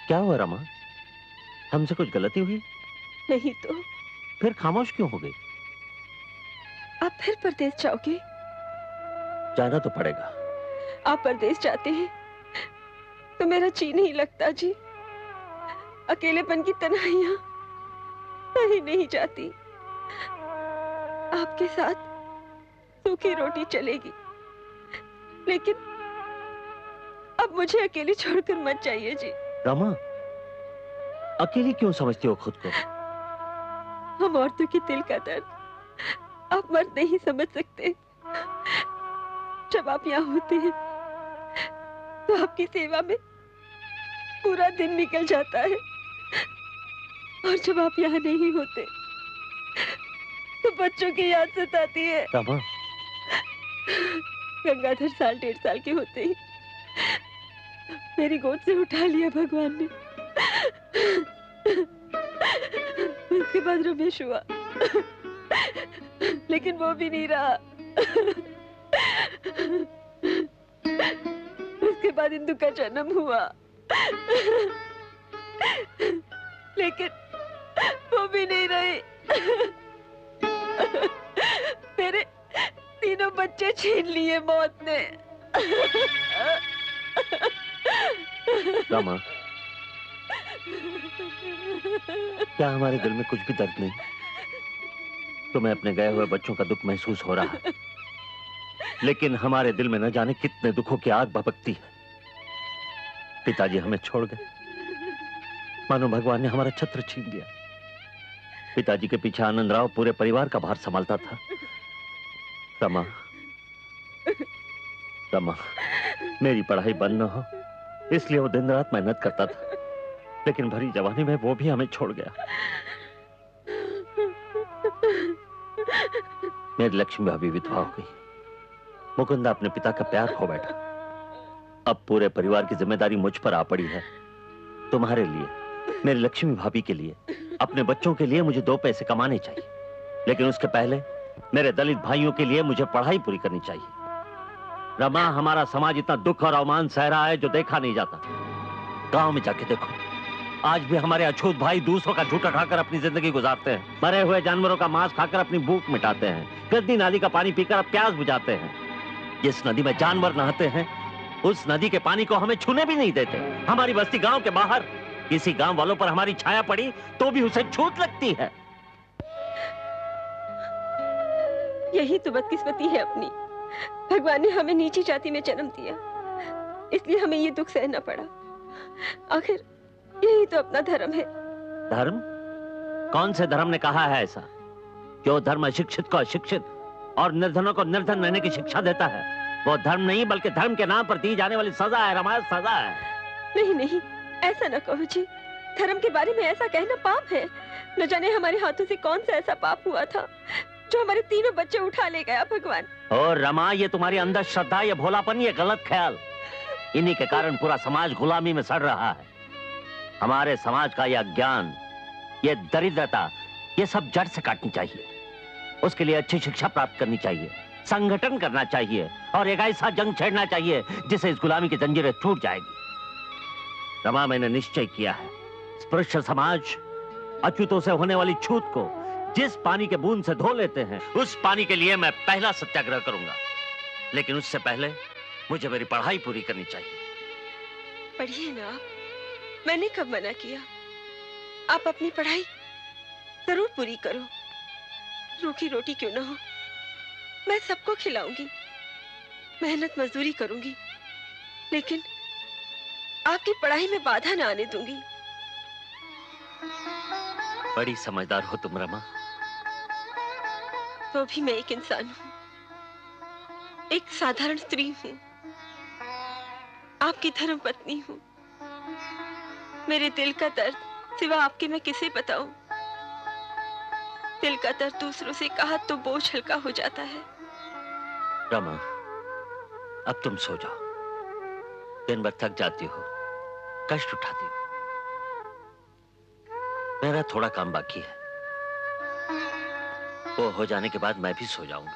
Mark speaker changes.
Speaker 1: क्या हुआ रमा? हमसे कुछ गलती हुई?
Speaker 2: नहीं तो
Speaker 1: फिर खामोश क्यों हो गई?
Speaker 2: आप फिर परदेश जाओगे?
Speaker 1: जाना तो पड़ेगा।
Speaker 2: आप परदेश जाते हैं तो मेरा जी नहीं लगता जी। अकेलेपन की तन्हाइयां कहीं नहीं जाती। आपके साथ सूखी रोटी चलेगी, लेकिन अब मुझे अकेली छोड़कर मत जाइए जी।
Speaker 1: रमा, अकेली क्यों समझती हो खुद को?
Speaker 2: हम औरतों की दिल का दर्द आप मर्द नहीं समझ सकते। जब आप यहाँ होते हैं तो आपकी सेवा में पूरा दिन निकल जाता है, और जब आप यहाँ नहीं होते तो बच्चों की याद सताती है।
Speaker 1: रमा,
Speaker 2: गंगाधर 1.5 साल के होते ही मेरी गोद से उठा लिया भगवान ने। उसके बाद रमेश हुआ, लेकिन वो भी नहीं रहा। उसके बाद इंदु का जन्म हुआ, लेकिन वो भी नहीं रही। मेरे तीनों बच्चे छीन लिए मौत ने।
Speaker 1: रमा, क्या हमारे दिल में कुछ भी दर्द नहीं? तुम्हें अपने गए हुए बच्चों का दुख महसूस हो रहा है, लेकिन हमारे दिल में न जाने कितने दुखों की आग भभकती है। पिताजी हमें छोड़ गए, मानो भगवान ने हमारा छत्र छीन दिया। पिताजी के पीछे आनंद राव पूरे परिवार का भार संभालता था। रमा, रमा, मेरी पढ़ाई बंद न हो इसलिए वो दिन रात मेहनत करता था, लेकिन भरी जवानी में वो भी हमें छोड़ गया। मेरी लक्ष्मी भाभी विधवा हो गई। मुकुंदा अपने पिता का प्यार खो बैठा। अब पूरे परिवार की जिम्मेदारी मुझ पर आ पड़ी है। तुम्हारे लिए, मेरी लक्ष्मी भाभी के लिए, अपने बच्चों के लिए मुझे 2 पैसे कमाने चाहिए, लेकिन उसके पहले मेरे दलित भाइयों के लिए मुझे पढ़ाई पूरी करनी चाहिए। रमा, हमारा समाज इतना दुख और अवमान सह रहा है जो देखा नहीं जाता। गांव में जाके देखो, आज भी हमारे अछूत भाई दूसरों का झूठा खाकर अपनी जिंदगी गुजारते हैं। मरे हुए जानवरों का मांस खाकर अपनी भूख मिटाते हैं। गंदी नाली का पानी पीकर प्यास बुझाते हैं। जिस नदी में जानवर नहाते हैं, उस नदी के पानी को हमें छूने भी नहीं देते। हमारी बस्ती गांव के बाहर, किसी गांव वालों पर हमारी छाया पड़ी तो भी उसे छूत लगती है।
Speaker 2: यही तो बदकिस्मती है अपनी। भगवान ने हमें नीची जाति में जन्म दिया, इसलिए हमें ये दुख सहना पड़ा। आखिर यही तो अपना धर्म है।
Speaker 1: धर्म? कौन से धर्म ने कहा है ऐसा? जो धर्म अशिक्षित को अशिक्षित और निर्धनों को निर्धन रहने की शिक्षा देता है, वो धर्म नहीं बल्कि धर्म के नाम पर दी जाने वाली सजा है। रमा, सजा है।
Speaker 2: नहीं नहीं, ऐसा न कहो जी। धर्म के बारे में ऐसा कहना पाप है। न जाने हमारे हाथों से कौन सा ऐसा पाप हुआ था जो हमारे तीनों बच्चे उठा ले गया भगवान।
Speaker 1: और रमा, ये तुम्हारी अंधश्रद्धा, ये भोलापन, ये गलत ख्याल, इन्हीं के कारण पूरा समाज गुलामी में सड़ रहा है। हमारे समाज का यह अज्ञान, ये दरिद्रता, ये सब जड़ से काटनी चाहिए। उसके लिए अच्छी शिक्षा प्राप्त करनी चाहिए, संगठन करना चाहिए और एक ऐसा जंग छेड़ना चाहिए जिससे इस गुलामी की जंजीरें टूट जाएगी। रमा, मैंने निश्चय किया है, स्पृश्य समाज अछूतों से होने वाली छूत को जिस पानी के बूंद से धो लेते हैं, उस पानी के लिए मैं पहला सत्याग्रह करूंगा। लेकिन उससे पहले मुझे मेरी पढ़ाई पूरी करनी चाहिए।
Speaker 2: पढ़िए ना आप, मैंने कब मना किया। आप अपनी पढ़ाई जरूर पूरी करो। रूखी रोटी क्यों ना हो, मैं सबको खिलाऊंगी, मेहनत मजदूरी करूंगी, लेकिन आपकी पढ़ाई में बाधा ना आने दूंगी।
Speaker 1: बड़ी समझदार हो तुम रमा।
Speaker 2: तो भी मैं एक इंसान हूं, एक साधारण स्त्री हूं, आपकी धर्म पत्नी हूं। मेरे दिल का दर्द सिवा आपके मैं किसे बताऊं। दिल का दर्द दूसरों से कहा तो बोझ हल्का हो जाता है।
Speaker 1: रमा, अब तुम सो जाओ। दिन भर थक जाती हो, कष्ट उठाती हो। मेरा थोड़ा काम बाकी है, वो हो जाने के बाद मैं भी सो जाऊंगा।